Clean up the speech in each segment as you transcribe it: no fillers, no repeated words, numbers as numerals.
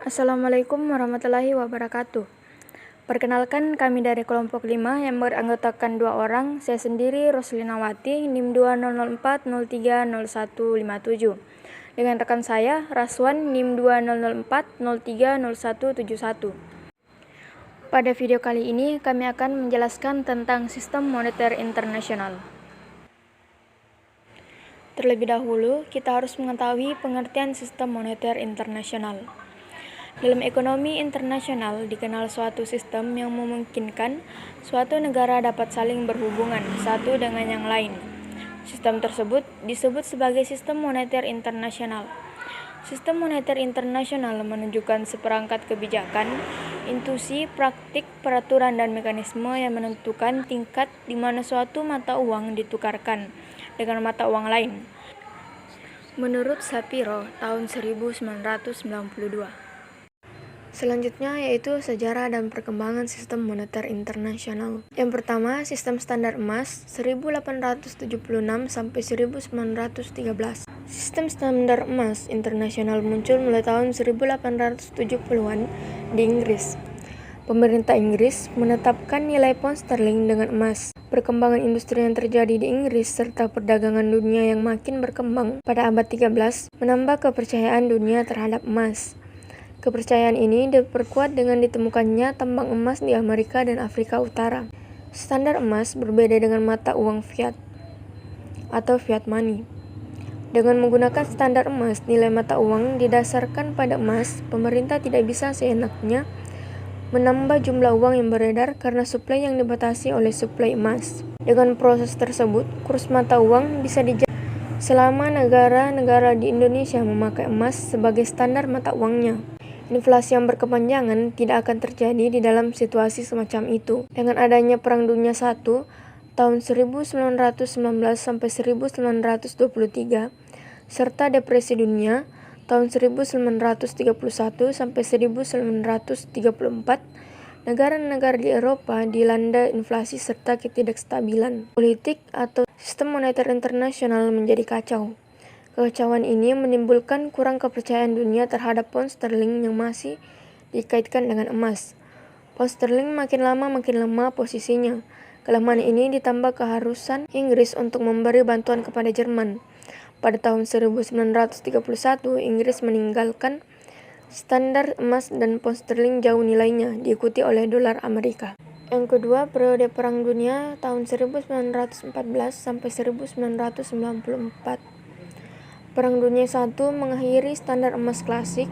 Assalamualaikum warahmatullahi wabarakatuh. Perkenalkan, kami dari kelompok 5 yang beranggotakan 2 orang, saya sendiri Roslinawati, NIM 2004030157. Dengan rekan saya, Raswan, NIM 2004030171. Pada video kali ini, kami akan menjelaskan tentang sistem moneter internasional. Terlebih dahulu, kita harus mengetahui pengertian sistem moneter internasional. Dalam ekonomi internasional dikenal suatu sistem yang memungkinkan suatu negara dapat saling berhubungan satu dengan yang lain. Sistem tersebut disebut sebagai sistem moneter internasional. Sistem moneter internasional menunjukkan seperangkat kebijakan, intuisi, praktik, peraturan, dan mekanisme yang menentukan tingkat di mana suatu mata uang ditukarkan dengan mata uang lain. Menurut Shapiro tahun 1992. Selanjutnya yaitu sejarah dan perkembangan sistem moneter internasional. Yang pertama, sistem standar emas 1876 sampai 1913. Sistem standar emas internasional muncul mulai tahun 1870-an di Inggris. Pemerintah Inggris menetapkan nilai pound sterling dengan emas. Perkembangan industri yang terjadi di Inggris serta perdagangan dunia yang makin berkembang pada abad 13 menambah kepercayaan dunia terhadap emas. Kepercayaan ini diperkuat dengan ditemukannya tambang emas di Amerika dan Afrika Utara. Standar emas berbeda dengan mata uang fiat atau fiat money. Dengan menggunakan standar emas, nilai mata uang didasarkan pada emas, pemerintah tidak bisa seenaknya menambah jumlah uang yang beredar karena suplai yang dibatasi oleh suplai emas. Dengan proses tersebut, kurs mata uang bisa dijaga selama negara-negara di Indonesia memakai emas sebagai standar mata uangnya. Inflasi yang berkepanjangan tidak akan terjadi di dalam situasi semacam itu. Dengan adanya Perang Dunia I tahun 1919 sampai 1923 serta Depresi Dunia tahun 1931 sampai 1934, negara-negara di Eropa dilanda inflasi serta ketidakstabilan politik atau sistem moneter internasional menjadi kacau. Kekacauan ini menimbulkan kurang kepercayaan dunia terhadap pound sterling yang masih dikaitkan dengan emas. Pound sterling makin lama makin lemah posisinya. Kelemahan ini ditambah keharusan Inggris untuk memberi bantuan kepada Jerman. Pada tahun 1931, Inggris meninggalkan standar emas dan pound sterling jauh nilainya, diikuti oleh dolar Amerika. Yang kedua, periode Perang Dunia tahun 1914 sampai 1994. Perang Dunia I mengakhiri standar emas klasik.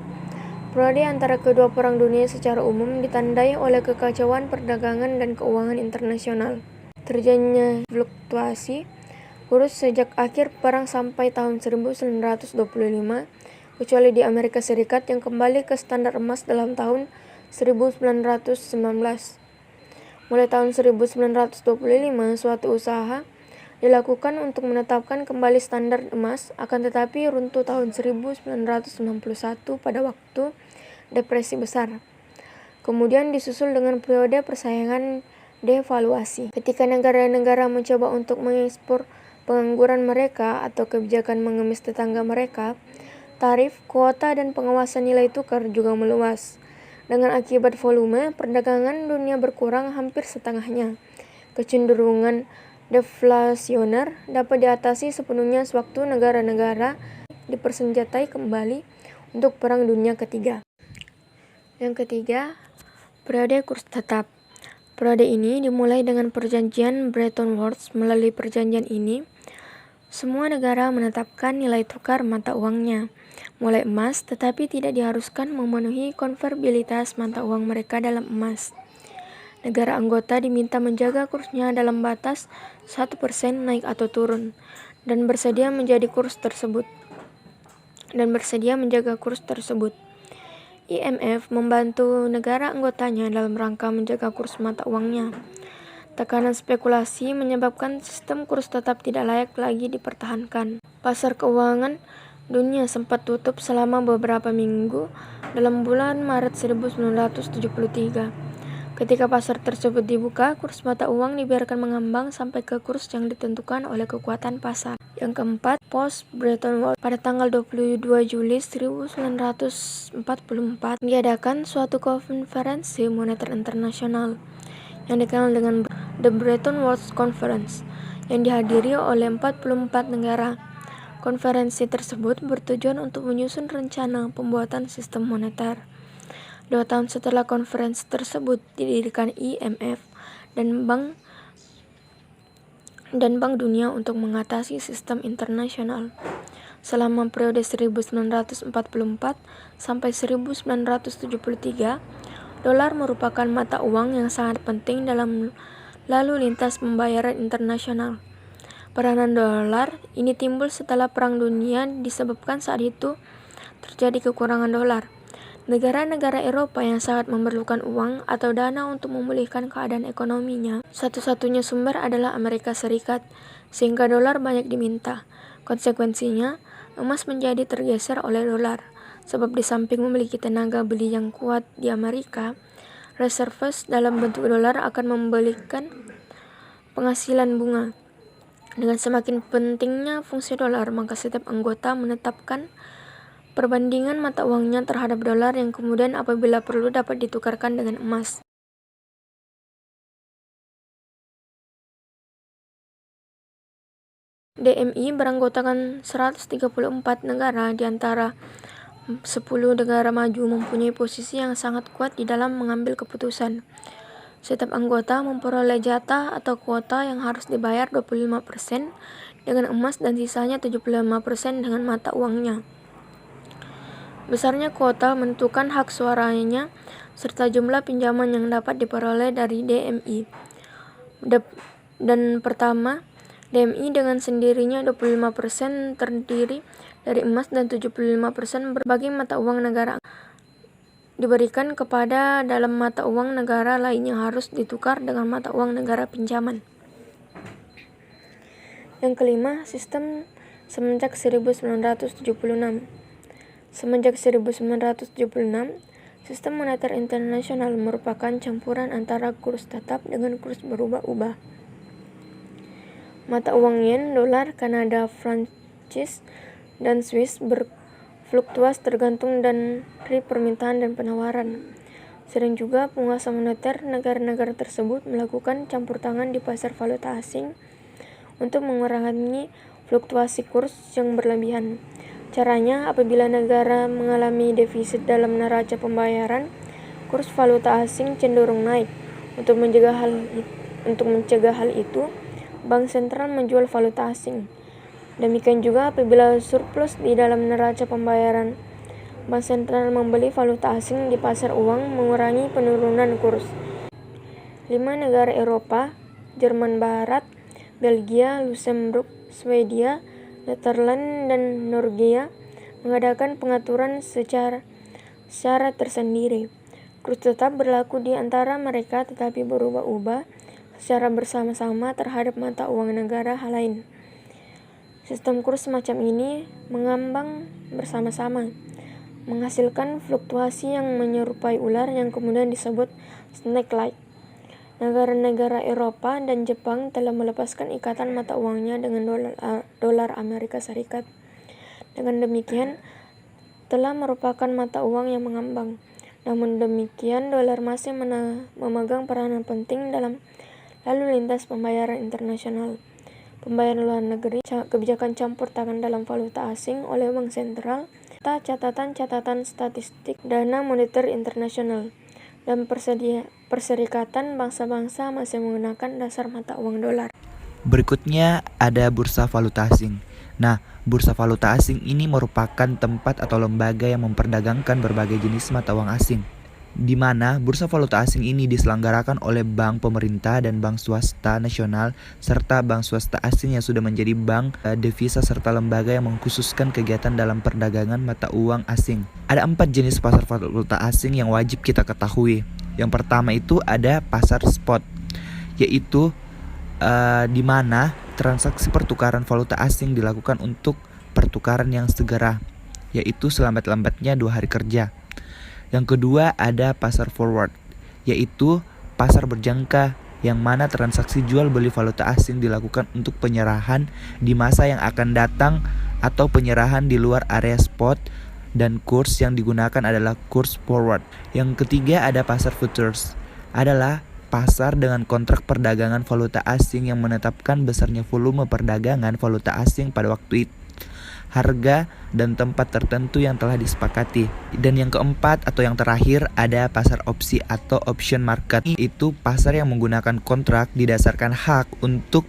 Periode antara kedua perang dunia secara umum ditandai oleh kekacauan perdagangan dan keuangan internasional. Terjadinya fluktuasi kurs sejak akhir perang sampai tahun 1925, kecuali di Amerika Serikat yang kembali ke standar emas dalam tahun 1919. Mulai tahun 1925, suatu usaha dilakukan untuk menetapkan kembali standar emas, akan tetapi runtuh tahun 1991 pada waktu Depresi Besar. Kemudian disusul dengan periode persaingan devaluasi. Ketika negara-negara mencoba untuk mengekspor pengangguran mereka atau kebijakan mengemis tetangga mereka, tarif, kuota, dan pengawasan nilai tukar juga meluas. Dengan akibat volume, perdagangan dunia berkurang hampir setengahnya. Kecenderungan deflasioner dapat diatasi sepenuhnya sewaktu negara-negara dipersenjatai kembali untuk Perang Dunia Ketiga. Yang ketiga, periode kurs tetap. Periode ini dimulai dengan perjanjian Bretton Woods. Melalui perjanjian ini, semua negara menetapkan nilai tukar mata uangnya, mulai emas, tetapi tidak diharuskan memenuhi konvertibilitas mata uang mereka dalam emas. Negara anggota diminta menjaga kursnya dalam batas 1% naik atau turun, dan bersedia menjaga kurs tersebut. IMF membantu negara anggotanya dalam rangka menjaga kurs mata uangnya. Tekanan spekulasi menyebabkan sistem kurs tetap tidak layak lagi dipertahankan. Pasar keuangan dunia sempat tutup selama beberapa minggu dalam bulan Maret 1973. Ketika pasar tersebut dibuka, kurs mata uang dibiarkan mengambang sampai ke kurs yang ditentukan oleh kekuatan pasar. Yang keempat, post Bretton Woods. Pada tanggal 22 Juli 1944 diadakan suatu konferensi moneter internasional yang dikenal dengan The Bretton Woods Conference yang dihadiri oleh 44 negara. Konferensi tersebut bertujuan untuk menyusun rencana pembuatan sistem moneter. 2 tahun setelah konferensi tersebut didirikan IMF dan Bank Dunia untuk mengatasi sistem internasional. Selama periode 1944 sampai 1973, dolar merupakan mata uang yang sangat penting dalam lalu lintas pembayaran internasional. Peranan dolar ini timbul setelah Perang Dunia disebabkan saat itu terjadi kekurangan dolar. Negara-negara Eropa yang sangat memerlukan uang atau dana untuk memulihkan keadaan ekonominya, satu-satunya sumber adalah Amerika Serikat, sehingga dolar banyak diminta. Konsekuensinya, emas menjadi tergeser oleh dolar, sebab di samping memiliki tenaga beli yang kuat di Amerika, reserves dalam bentuk dolar akan memberikan penghasilan bunga. Dengan semakin pentingnya fungsi dolar, maka setiap anggota menetapkan perbandingan mata uangnya terhadap dolar yang kemudian apabila perlu dapat ditukarkan dengan emas. DMI beranggotakan 134 negara, di antara 10 negara maju mempunyai posisi yang sangat kuat di dalam mengambil keputusan. Setiap anggota memperoleh jatah atau kuota yang harus dibayar 25% dengan emas dan sisanya 75% dengan mata uangnya. Besarnya kuota menentukan hak suaranya serta jumlah pinjaman yang dapat diperoleh dari DMI. Dan pertama, DMI dengan sendirinya 25% terdiri dari emas dan 75% berbagai mata uang negara diberikan kepada dalam mata uang negara lain yang harus ditukar dengan mata uang negara pinjaman. Yang kelima, sistem semenjak 1976. Semenjak 1976, sistem moneter internasional merupakan campuran antara kurs tetap dengan kurs berubah-ubah. Mata uang yen, dolar, Kanada, Prancis, dan Swiss berfluktuasi tergantung dari permintaan dan penawaran. Sering juga penguasa moneter negara-negara tersebut melakukan campur tangan di pasar valuta asing untuk mengurangi fluktuasi kurs yang berlebihan. Caranya, apabila negara mengalami defisit dalam neraca pembayaran, kurs valuta asing cenderung naik. Untuk mencegah hal itu, bank sentral menjual valuta asing. Demikian juga apabila surplus di dalam neraca pembayaran, bank sentral membeli valuta asing di pasar uang, mengurangi penurunan kurs. 5 negara Eropa, Jerman Barat, Belgia, Luxembourg, Swedia, Netherlands, dan Norwegia mengadakan pengaturan secara tersendiri. Kurs tetap berlaku di antara mereka tetapi berubah-ubah secara bersama-sama terhadap mata uang negara lain. Sistem kurs semacam ini mengambang bersama-sama, menghasilkan fluktuasi yang menyerupai ular yang kemudian disebut snake-like. Negara-negara Eropa dan Jepang telah melepaskan ikatan mata uangnya dengan dolar Amerika Serikat. Dengan demikian, telah merupakan mata uang yang mengambang. Namun demikian, dolar masih memegang peranan penting dalam lalu lintas pembayaran internasional. Pembayaran luar negeri, kebijakan campur tangan dalam valuta asing oleh bank sentral, catatan statistik, dana moneter internasional, dan Perserikatan Bangsa-Bangsa masih menggunakan dasar mata uang dolar. Berikutnya ada bursa valuta asing. Nah, bursa valuta asing ini merupakan tempat atau lembaga yang memperdagangkan berbagai jenis mata uang asing, di mana bursa valuta asing ini diselenggarakan oleh bank pemerintah dan bank swasta nasional serta bank swasta asing yang sudah menjadi bank devisa serta lembaga yang mengkhususkan kegiatan dalam perdagangan mata uang asing. Ada 4 jenis pasar valuta asing yang wajib kita ketahui. Yang pertama itu ada pasar spot, yaitu di mana transaksi pertukaran valuta asing dilakukan untuk pertukaran yang segera, yaitu selambat-lambatnya 2 hari kerja. Yang kedua ada pasar forward, yaitu pasar berjangka yang mana transaksi jual beli valuta asing dilakukan untuk penyerahan di masa yang akan datang atau penyerahan di luar area spot, dan kurs yang digunakan adalah kurs forward. Yang ketiga ada pasar futures, adalah pasar dengan kontrak perdagangan valuta asing yang menetapkan besarnya volume perdagangan valuta asing pada waktu itu, harga dan tempat tertentu yang telah disepakati. Dan yang keempat atau yang terakhir ada pasar opsi atau option market. Itu pasar yang menggunakan kontrak didasarkan hak untuk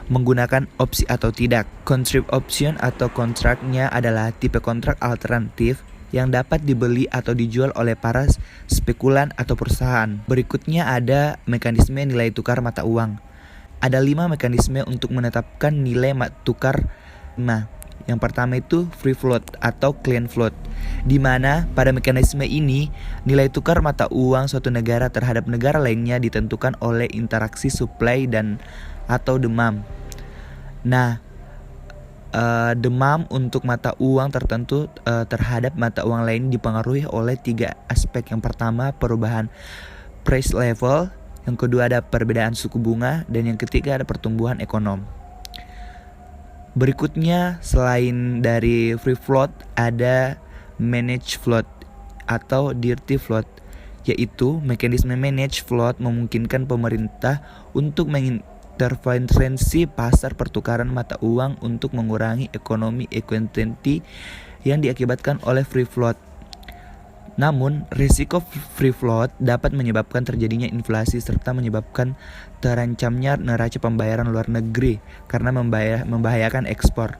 menggunakan opsi atau tidak. Contract option atau kontraknya adalah tipe kontrak alternatif yang dapat dibeli atau dijual oleh para spekulan atau perusahaan. Berikutnya ada mekanisme nilai tukar mata uang. Ada 5 mekanisme untuk menetapkan nilai tukar. Yang pertama itu free float atau clean float, di mana pada mekanisme ini nilai tukar mata uang suatu negara terhadap negara lainnya ditentukan oleh interaksi supply dan atau demand. Demand untuk mata uang tertentu terhadap mata uang lain dipengaruhi oleh 3 aspek. Yang pertama perubahan price level, yang kedua ada perbedaan suku bunga, dan yang ketiga ada pertumbuhan ekonomi. Berikutnya selain dari free float ada managed float atau dirty float, yaitu mekanisme managed float memungkinkan pemerintah untuk mengintervensi pasar pertukaran mata uang untuk mengurangi ekonomi equity yang diakibatkan oleh free float. Namun, risiko free float dapat menyebabkan terjadinya inflasi serta menyebabkan terancamnya neraca pembayaran luar negeri karena membahayakan ekspor.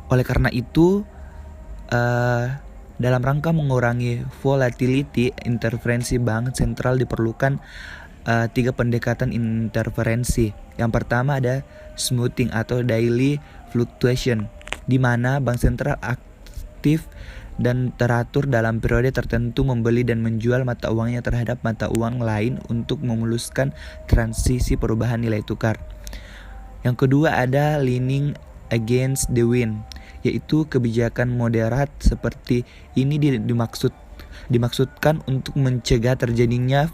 Oleh karena itu, dalam rangka mengurangi volatility, intervensi bank sentral diperlukan 3 pendekatan intervensi. Yang pertama ada smoothing atau daily fluctuation, di mana bank sentral aktif dan teratur dalam periode tertentu membeli dan menjual mata uangnya terhadap mata uang lain untuk memuluskan transisi perubahan nilai tukar. Yang kedua ada leaning against the wind, yaitu kebijakan moderat seperti ini dimaksudkan untuk mencegah terjadinya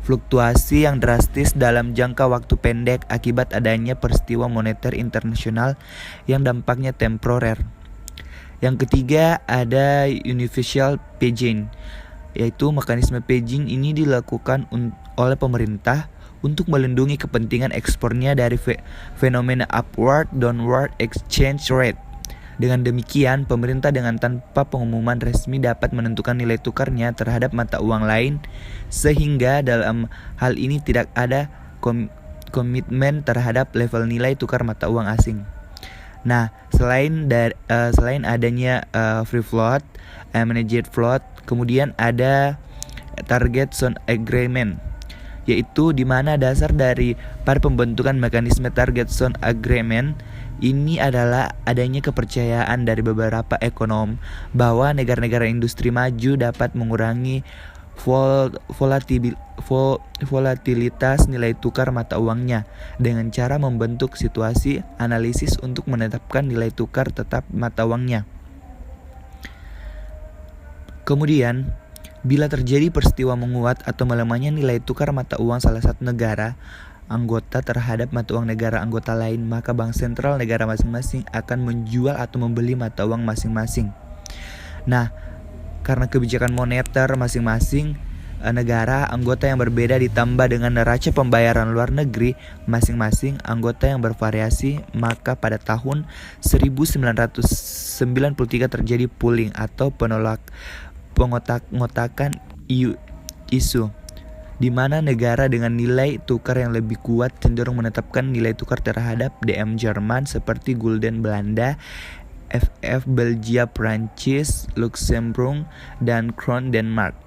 fluktuasi yang drastis dalam jangka waktu pendek akibat adanya peristiwa moneter internasional yang dampaknya temporer. Yang ketiga ada universal hedging, yaitu mekanisme hedging ini dilakukan oleh pemerintah untuk melindungi kepentingan ekspornya dari fenomena upward downward exchange rate. Dengan demikian, pemerintah dengan tanpa pengumuman resmi dapat menentukan nilai tukarnya terhadap mata uang lain, sehingga dalam hal ini tidak ada komitmen terhadap level nilai tukar mata uang asing. Selain adanya free float, managed float, kemudian ada target zone agreement, yaitu di mana dasar dari pada pembentukan mekanisme target zone agreement ini adalah adanya kepercayaan dari beberapa ekonom bahwa negara-negara industri maju dapat mengurangi volatilitas nilai tukar mata uangnya dengan cara membentuk situasi analisis untuk menetapkan nilai tukar tetap mata uangnya. Kemudian, bila terjadi peristiwa menguat atau melemahnya nilai tukar mata uang salah satu negara anggota terhadap mata uang negara anggota lain, maka bank sentral negara masing-masing akan menjual atau membeli mata uang masing-masing. Karena kebijakan moneter masing-masing negara anggota yang berbeda ditambah dengan neraca pembayaran luar negeri masing-masing anggota yang bervariasi, maka pada tahun 1993 terjadi pooling atau pengotak-ngotakan isu, di mana negara dengan nilai tukar yang lebih kuat cenderung menetapkan nilai tukar terhadap DM Jerman seperti gulden Belanda, FF Belgia Prancis, Luxembourg, dan Kroon Denmark.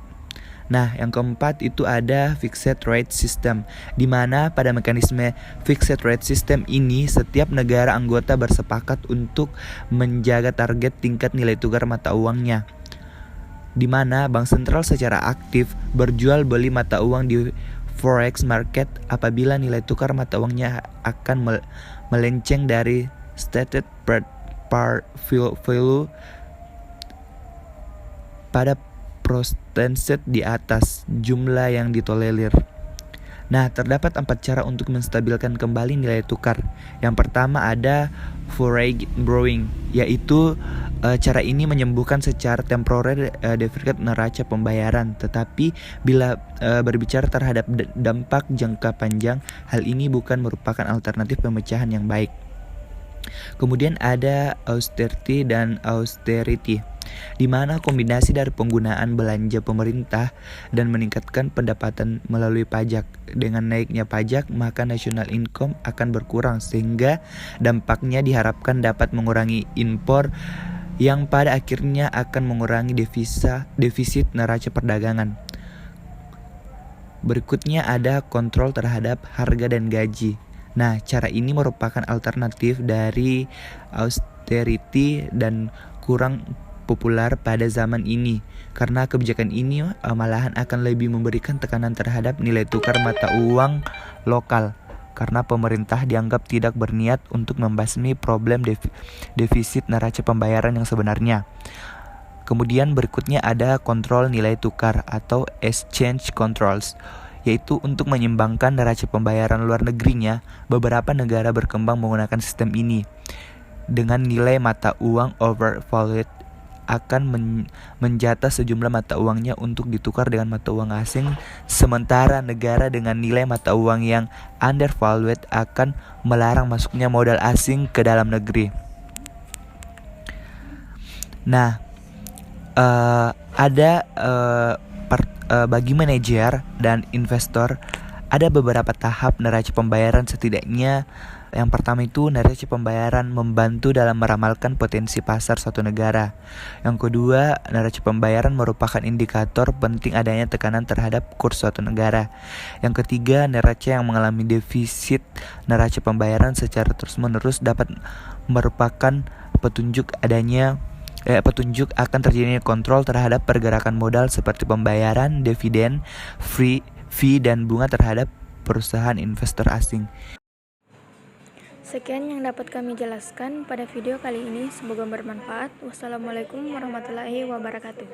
Yang keempat itu ada fixed rate system, di mana pada mekanisme fixed rate system ini setiap negara anggota bersepakat untuk menjaga target tingkat nilai tukar mata uangnya, di mana bank sentral secara aktif berjual beli mata uang di forex market apabila nilai tukar mata uangnya akan melenceng dari stated par value pada persentase di atas jumlah yang ditolerir. Nah, terdapat 4 cara untuk menstabilkan kembali nilai tukar. Yang pertama ada foreign borrowing, yaitu cara ini menyembuhkan secara temporer defisit neraca pembayaran. Tetapi bila berbicara terhadap dampak jangka panjang, hal ini bukan merupakan alternatif pemecahan yang baik. Kemudian ada austerity, di mana kombinasi dari penggunaan belanja pemerintah dan meningkatkan pendapatan melalui pajak. Dengan naiknya pajak, maka national income akan berkurang sehingga dampaknya diharapkan dapat mengurangi impor yang pada akhirnya akan mengurangi defisit neraca perdagangan. Berikutnya ada kontrol terhadap harga dan gaji. Nah, cara ini merupakan alternatif dari austerity dan kurang populer pada zaman ini karena kebijakan ini malahan akan lebih memberikan tekanan terhadap nilai tukar mata uang lokal karena pemerintah dianggap tidak berniat untuk membasmi problem defisit neraca pembayaran yang sebenarnya. Kemudian berikutnya ada kontrol nilai tukar atau exchange controls, yaitu untuk menyeimbangkan neraca pembayaran luar negerinya. Beberapa negara berkembang menggunakan sistem ini. Dengan nilai mata uang overvalued akan menjatah sejumlah mata uangnya untuk ditukar dengan mata uang asing, sementara negara dengan nilai mata uang yang undervalued akan melarang masuknya modal asing ke dalam negeri. Nah, bagi manajer dan investor ada beberapa tahap neraca pembayaran setidaknya. Yang pertama itu neraca pembayaran membantu dalam meramalkan potensi pasar suatu negara. Yang kedua, neraca pembayaran merupakan indikator penting adanya tekanan terhadap kurs suatu negara. Yang ketiga, neraca yang mengalami defisit neraca pembayaran secara terus-menerus dapat merupakan petunjuk akan terjadinya kontrol terhadap pergerakan modal seperti pembayaran dividen, fee dan bunga terhadap perusahaan investor asing. Sekian yang dapat kami jelaskan pada video kali ini, semoga bermanfaat. Wassalamualaikum warahmatullahi wabarakatuh.